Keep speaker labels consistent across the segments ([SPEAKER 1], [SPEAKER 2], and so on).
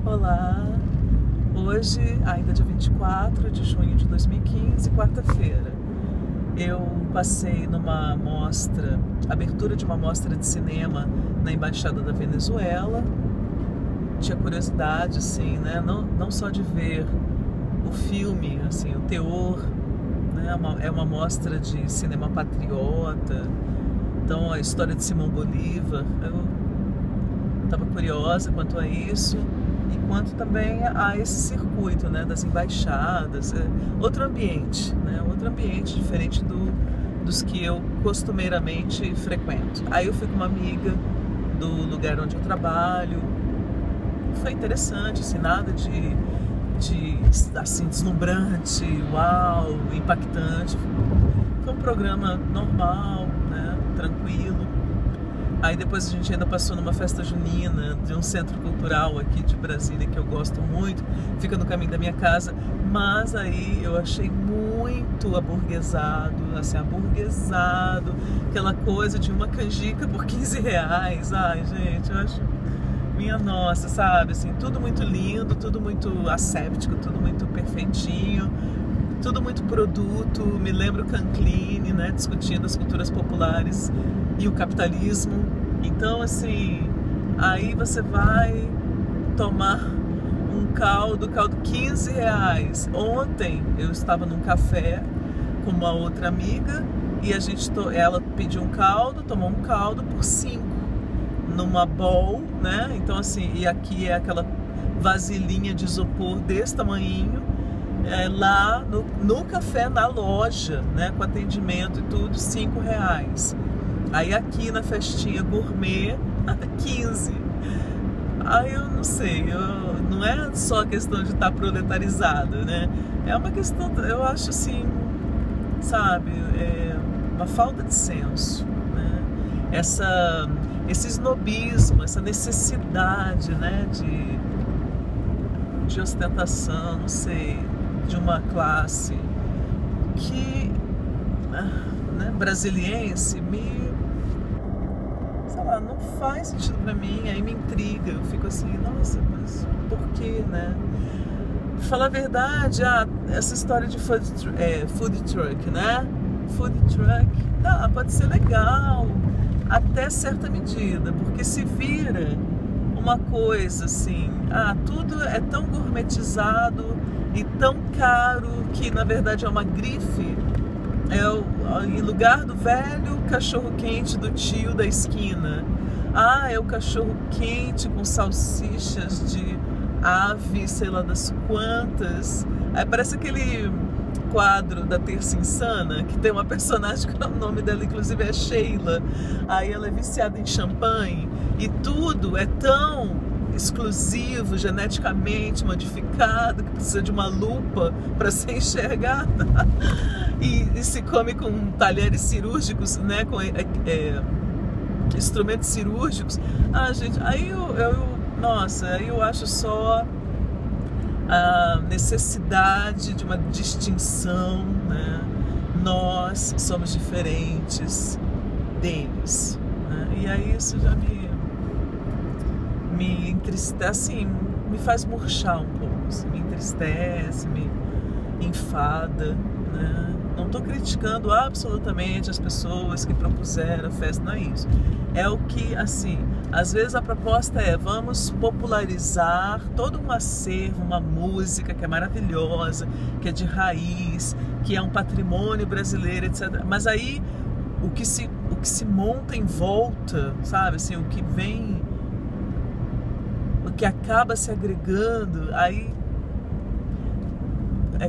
[SPEAKER 1] Olá, hoje, ainda dia 24 de junho de 2015, quarta-feira, eu passei numa mostra, abertura de uma mostra de cinema na Embaixada da Venezuela. Tinha curiosidade, assim, né? Não só de ver o filme, assim, o teor, né? É uma mostra de cinema patriota, então a história de Simão Bolívar. Eu estava curiosa quanto a isso. E quanto também a esse circuito, né, das embaixadas, outro ambiente, né, outro ambiente diferente dos que eu costumeiramente frequento. Aí eu fui com uma amiga do lugar onde eu trabalho, foi interessante, assim, nada de assim, deslumbrante, uau, impactante. Foi um programa normal, né, tranquilo. Aí depois a gente ainda passou numa festa junina de um centro cultural aqui de Brasília que eu gosto muito, fica no caminho da minha casa, mas aí eu achei muito aburguesado, assim, aburguesado, aquela coisa de uma canjica por R$15. Ai, gente, eu acho, minha nossa, sabe, assim, tudo muito lindo, tudo muito asséptico, tudo muito perfeitinho, tudo muito produto. Me lembro Canclini, né, discutindo as culturas populares e o capitalismo. Então, assim, aí você vai tomar um caldo R$15. Ontem eu estava num café com uma outra amiga e ela pediu um caldo, tomou um caldo por 5 numa bowl, né? Então, assim, e aqui é aquela vasilhinha de isopor desse tamanhinho. Lá no café, na loja, né, com atendimento e tudo, R$5. Aí aqui na festinha gourmet, 15. Aí eu não sei, não é só a questão de estar proletarizado, né? É uma questão, eu acho assim, sabe, uma falta de senso, né? Esse snobismo, essa necessidade, né, de ostentação, não sei, de uma classe que, né, brasiliense, sei lá, não faz sentido pra mim, aí me intriga, eu fico assim, nossa, mas por quê, né? Pra falar a verdade, essa história de food truck, né? Food truck, pode ser legal, até certa medida, porque se vira uma coisa assim, tudo é tão gourmetizado e tão caro que na verdade é uma grife. Em lugar do velho cachorro quente do tio da esquina, é o cachorro quente com salsichas de ave, sei lá das quantas. Aí parece aquele quadro da Terça Insana, que tem uma personagem que o nome dela inclusive é Sheila. Aí ela é viciada em champanhe e tudo é tão exclusivo, geneticamente modificado, que precisa de uma lupa para ser enxergada. E se come com talheres cirúrgicos, né, com instrumentos cirúrgicos. Gente, aí aí eu acho só a necessidade de uma distinção, né? Nós somos diferentes deles, né? E aí isso já me entristece, assim, me faz murchar um pouco, assim, me entristece, me enfada, né? Não estou criticando absolutamente as pessoas que propuseram a festa, não é isso. É o que, assim, às vezes a proposta vamos popularizar todo um acervo, uma música que é maravilhosa, que é de raiz, que é um patrimônio brasileiro, etc. Mas aí o que se monta em volta, sabe, assim, o que vem, o que acaba se agregando, aí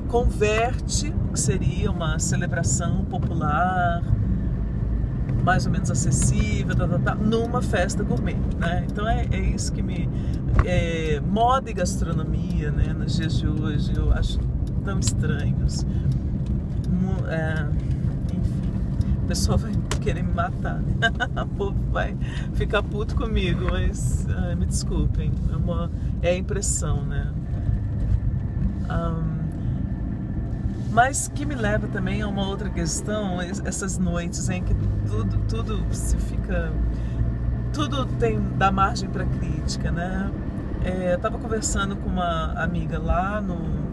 [SPEAKER 1] converte o que seria uma celebração popular mais ou menos acessível, numa festa gourmet, né? Então é isso que moda e gastronomia, né, nos dias de hoje eu acho tão estranhos. Enfim, o pessoal vai querer me matar, né? O povo vai ficar puto comigo, mas me desculpem, é a impressão, né? Mas que me leva também a uma outra questão, essas noites em que tudo se fica, tudo dá margem para crítica, né? eu estava conversando com uma amiga lá no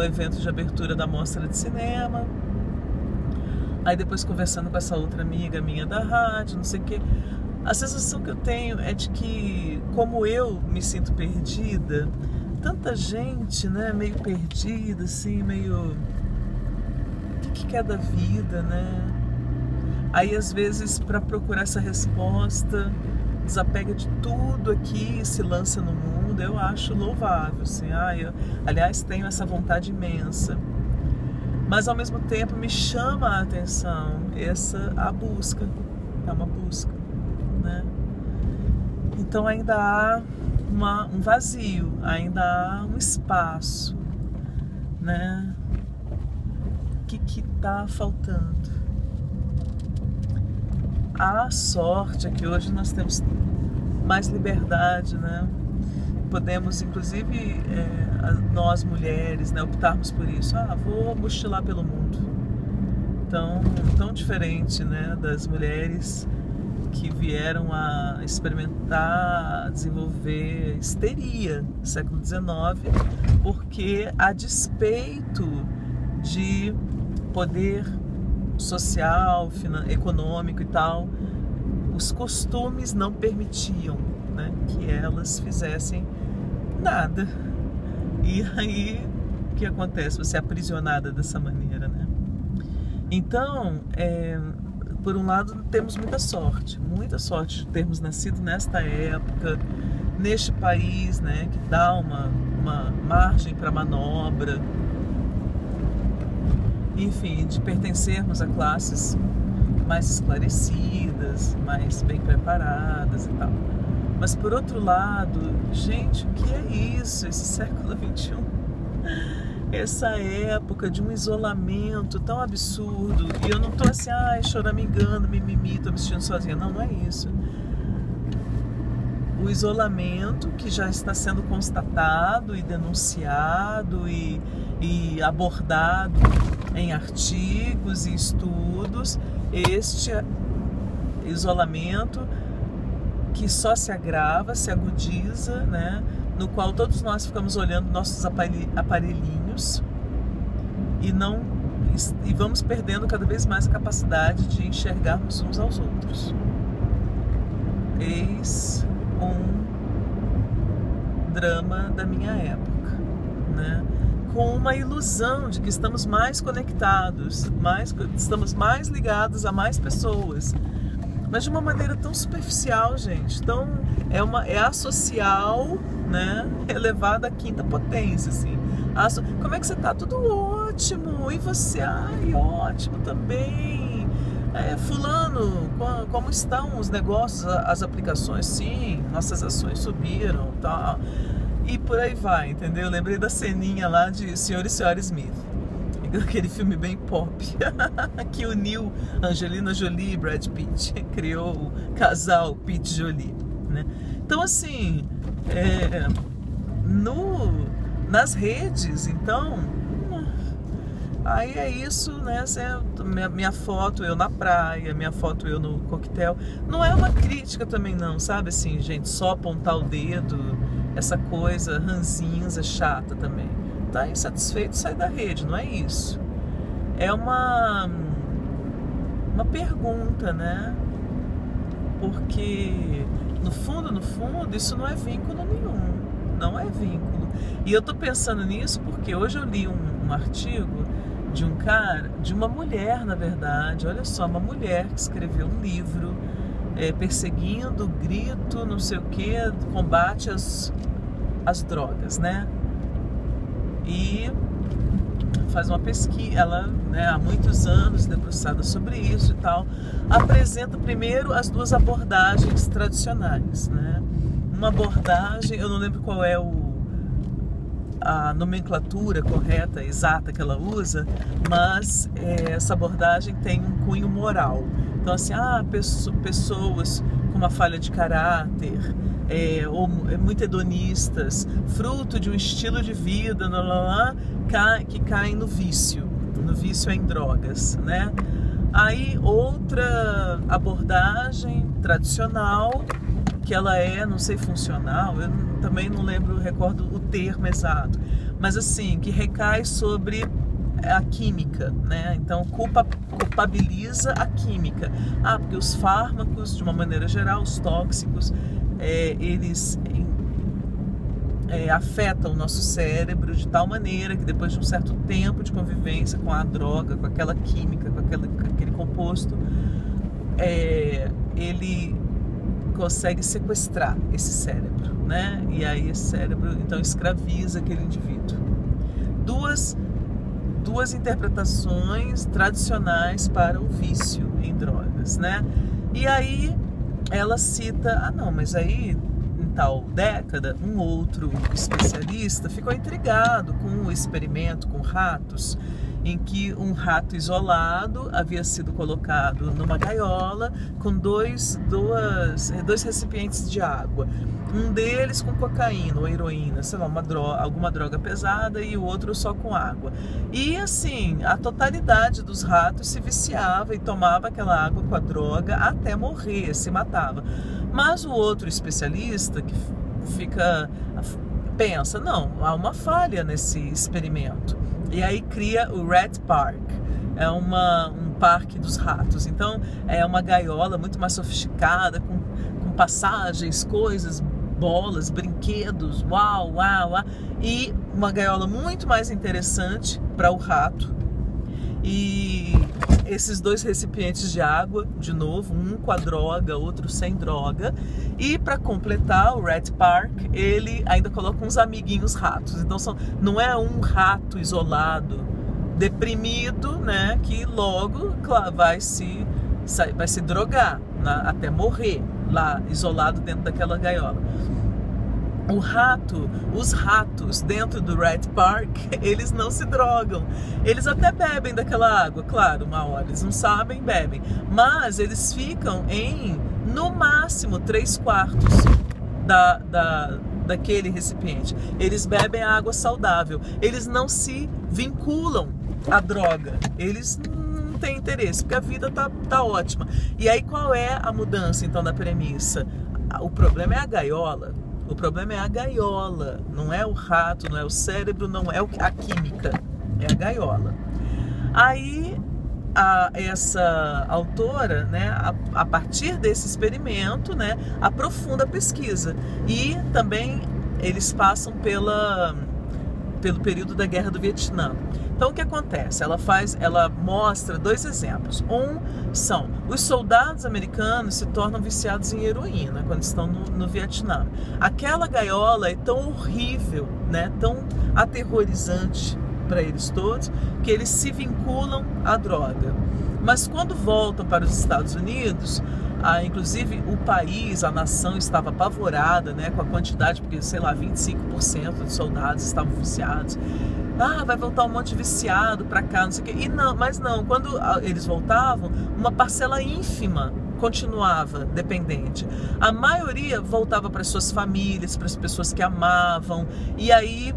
[SPEAKER 1] evento de abertura da mostra de cinema. Aí depois conversando com essa outra amiga minha da rádio, não sei o quê. A sensação que eu tenho é de que, como eu me sinto perdida, tanta gente, né, meio perdida, assim, meio... O que quer da vida, né? Aí, às vezes, para procurar essa resposta, desapega de tudo aqui e se lança no mundo. Eu acho louvável, assim. Aliás, tenho essa vontade imensa. Mas, ao mesmo tempo, me chama a atenção a busca. É uma busca, né? Então, ainda há um vazio, ainda há um espaço, né? O que está faltando? A sorte é que hoje nós temos mais liberdade, né? Podemos, inclusive, nós mulheres, né, optarmos por isso. Vou mochilar pelo mundo. Tão diferente, né, das mulheres que vieram a experimentar, a desenvolver histeria no século XIX, porque, a despeito de poder social, econômico e tal, os costumes não permitiam, né, que elas fizessem nada. E aí, o que acontece? Você é aprisionada dessa maneira, né? Então, por um lado, temos muita sorte de termos nascido nesta época, neste país, né, que dá uma margem para manobra, enfim, de pertencermos a classes mais esclarecidas, mais bem preparadas e tal. Mas, por outro lado, gente, o que é isso? Esse século XXI? Essa época de um isolamento tão absurdo. E eu não tô assim, choramingando, mimimi, tô me sentindo sozinha. Não, não é isso. O isolamento que já está sendo constatado e denunciado e abordado em artigos e estudos, este isolamento que só se agrava, se agudiza, né? No qual todos nós ficamos olhando nossos aparelhinhos e vamos perdendo cada vez mais a capacidade de enxergarmos uns aos outros. Eis um drama da minha época, né? Com uma ilusão de que estamos mais conectados, estamos mais ligados a mais pessoas, mas de uma maneira tão superficial, gente. Então, é asocial, né? Elevada à quinta potência, assim. Como é que você tá? Tudo ótimo. E você? Ótimo também. Fulano, como estão os negócios, as aplicações? Sim, nossas ações subiram, tal. E por aí vai, entendeu? Eu lembrei da ceninha lá de Senhor e Senhora Smith, aquele filme bem pop que uniu Angelina Jolie e Brad Pitt, criou o casal Pitt Jolie, né? Então, assim, nas redes, então, aí é isso, né? Minha foto eu na praia, minha foto eu no coquetel. Não é uma crítica também não, sabe? Assim, gente, só apontar o dedo, essa coisa ranzinza, chata também. Tá insatisfeito, sai da rede, não é isso. É uma pergunta, né? Porque no fundo, isso não é vínculo nenhum. Não é vínculo. E eu tô pensando nisso porque hoje eu li um artigo de um cara, de uma mulher, na verdade. Olha só, uma mulher que escreveu um livro perseguindo, grito, não sei o que, combate às drogas, né? E faz uma pesquisa, ela, né, há muitos anos debruçada sobre isso e tal, apresenta primeiro as duas abordagens tradicionais, né? Uma abordagem, eu não lembro qual é a nomenclatura correta, exata que ela usa, mas essa abordagem tem um cunho moral. Então, assim, pessoas com uma falha de caráter, ou muito hedonistas, fruto de um estilo de vida, que caem no vício em drogas, né? Aí outra abordagem tradicional que ela é, não sei, funcional, eu também não recordo o termo exato, mas assim, que recai sobre a química, né? Então culpabiliza a química. Porque os fármacos, de uma maneira geral, os tóxicos, eles afetam o nosso cérebro de tal maneira que depois de um certo tempo de convivência com a droga, com aquela química, com aquele composto, ele consegue sequestrar esse cérebro, né? E aí esse cérebro então escraviza aquele indivíduo. Duas interpretações tradicionais para o vício em drogas, né? E aí ela cita, mas aí em tal década um outro especialista ficou intrigado com o experimento com ratos, em que um rato isolado havia sido colocado numa gaiola com dois recipientes de água. Um deles com cocaína ou heroína, sei lá, alguma droga pesada, e o outro só com água. E assim, a totalidade dos ratos se viciava e tomava aquela água com a droga até morrer, se matava. Mas o outro especialista que pensa, não, há uma falha nesse experimento. E aí cria o Rat Park, é um parque dos ratos. Então é uma gaiola muito mais sofisticada, com passagens, coisas, bolas, brinquedos, uau, e uma gaiola muito mais interessante para o rato. E esses dois recipientes de água, de novo, um com a droga, outro sem droga. E para completar o Rat Park, ele ainda coloca uns amiguinhos ratos. Então não é um rato isolado, deprimido, né, que logo vai se drogar, né, até morrer lá isolado dentro daquela gaiola. Os ratos dentro do Rat Park, eles não se drogam. Eles até bebem daquela água, claro, uma hora. Eles não sabem, bebem. Mas eles ficam no máximo 3/4 daquele recipiente. Eles bebem a água saudável. Eles não se vinculam à droga. Eles não têm interesse, porque a vida tá ótima. E aí qual é a mudança, então, da premissa? O problema é a gaiola. O problema é a gaiola, não é o rato, não é o cérebro, não é a química, é a gaiola. Aí essa autora, né, a partir desse experimento, né, aprofunda a pesquisa. E também eles passam pelo período da Guerra do Vietnã. Então o que acontece? Ela mostra dois exemplos. São os soldados americanos se tornam viciados em heroína quando estão no Vietnã. Aquela gaiola é tão horrível, né, tão aterrorizante para eles todos, que eles se vinculam à droga. Mas quando voltam para os Estados Unidos, inclusive o país, a nação estava apavorada, né, com a quantidade, porque sei lá, 25% dos soldados estavam viciados. Vai voltar um monte de viciado para cá, não sei o quê. Mas não, quando eles voltavam, uma parcela ínfima continuava dependente. A maioria voltava para suas famílias, para as pessoas que amavam, e aí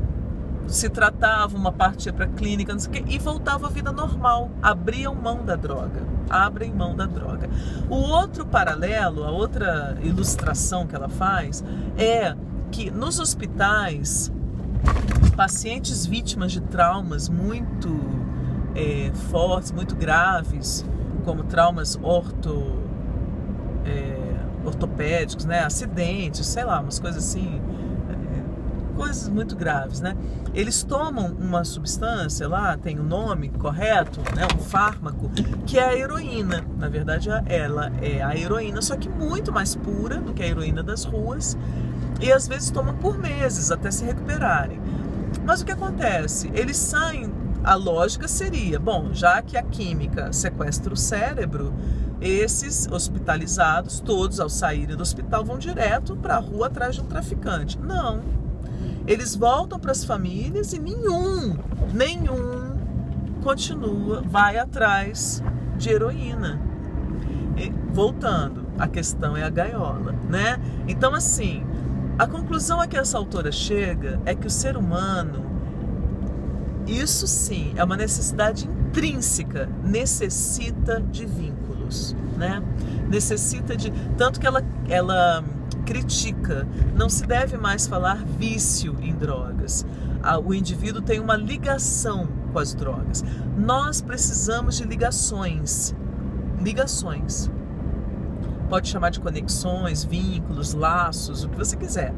[SPEAKER 1] se tratava, uma parte ia para a clínica, não sei o quê, e voltava à vida normal, abriam mão da droga. O outro paralelo, a outra ilustração que ela faz é que nos hospitais, pacientes vítimas de traumas muito fortes, muito graves, como traumas ortopédicos, né, acidentes, sei lá, umas coisas assim, coisas muito graves, né? Eles tomam uma substância lá, tem o nome correto, né, um fármaco, que é a heroína. Na verdade, ela é a heroína, só que muito mais pura do que a heroína das ruas, e às vezes tomam por meses até se recuperarem. Mas o que acontece? Eles saem, a lógica seria, bom, já que a química sequestra o cérebro, esses hospitalizados, todos ao saírem do hospital, vão direto para a rua atrás de um traficante. Não. Eles voltam para as famílias e nenhum vai atrás de heroína. Voltando, a questão é a gaiola, né? Então, assim, a conclusão a que essa autora chega é que o ser humano, isso sim, é uma necessidade intrínseca, necessita de vínculos, né? Necessita de... Tanto que ela critica. Não se deve mais falar vício em drogas. O indivíduo tem uma ligação com as drogas. Nós precisamos de ligações. Ligações. Pode chamar de conexões, vínculos, laços, o que você quiser.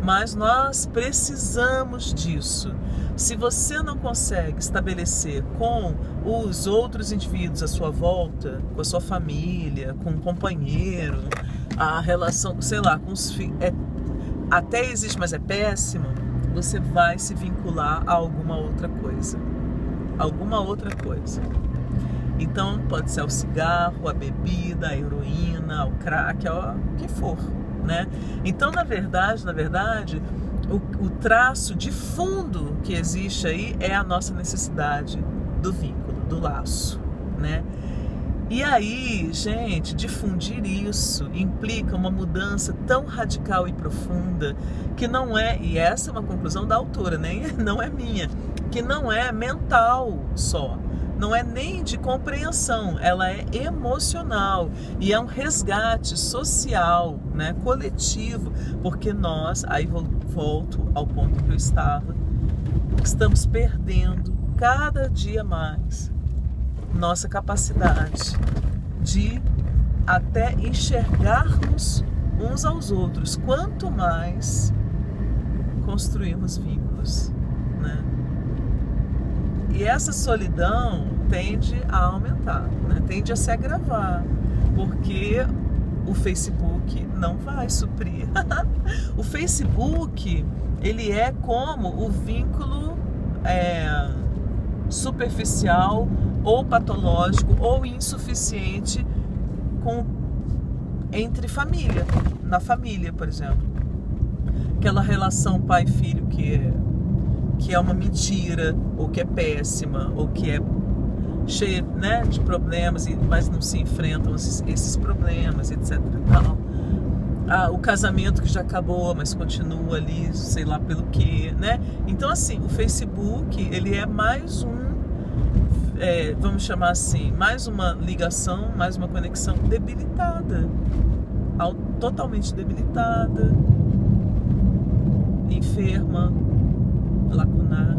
[SPEAKER 1] Mas nós precisamos disso. Se você não consegue estabelecer com os outros indivíduos à sua volta, com a sua família, com um companheiro, a relação, sei lá, com os filhos, até existe, mas é péssimo, você vai se vincular a alguma outra coisa. Alguma outra coisa. Então pode ser o cigarro, a bebida, a heroína, o crack, o que for, né? Então na verdade, o traço de fundo que existe aí é a nossa necessidade do vínculo, do laço, né? E aí, gente, difundir isso implica uma mudança tão radical e profunda que não é, e essa é uma conclusão da autora, não é minha, que não é mental só. Não é nem de compreensão, ela é emocional e é um resgate social, né, coletivo, porque nós, aí volto ao ponto que eu estava, estamos perdendo cada dia mais nossa capacidade de até enxergarmos uns aos outros, quanto mais construirmos vínculos, né? E essa solidão tende a aumentar, né? Tende a se agravar, porque o Facebook não vai suprir. O Facebook, ele é como o vínculo superficial ou patológico ou insuficiente entre família, na família, por exemplo. Aquela relação pai-filho que é uma mentira, ou que é péssima, ou que é cheia, né, de problemas, mas não se enfrentam esses problemas, etc. O casamento que já acabou, mas continua ali, sei lá pelo quê, né? Então, assim, o Facebook, ele é mais vamos chamar assim, mais uma ligação, mais uma conexão debilitada, totalmente debilitada, enferma, lacunar.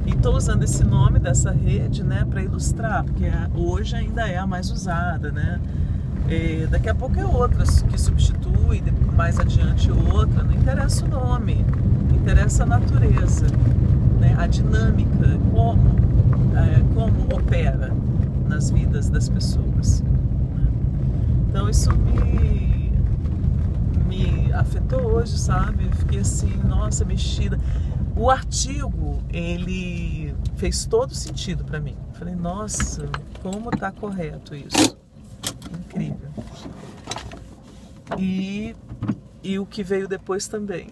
[SPEAKER 1] E estou usando esse nome dessa rede, né, para ilustrar, porque hoje ainda é a mais usada, né? Daqui a pouco é outra que substitui, mais adiante outra, não interessa o nome, interessa a natureza, né? A dinâmica, como opera nas vidas das pessoas, né? Então isso me afetou hoje, sabe? Eu fiquei assim, nossa, mexida. O artigo, ele fez todo sentido para mim. Falei, nossa, como tá correto isso. Incrível. E o que veio depois também.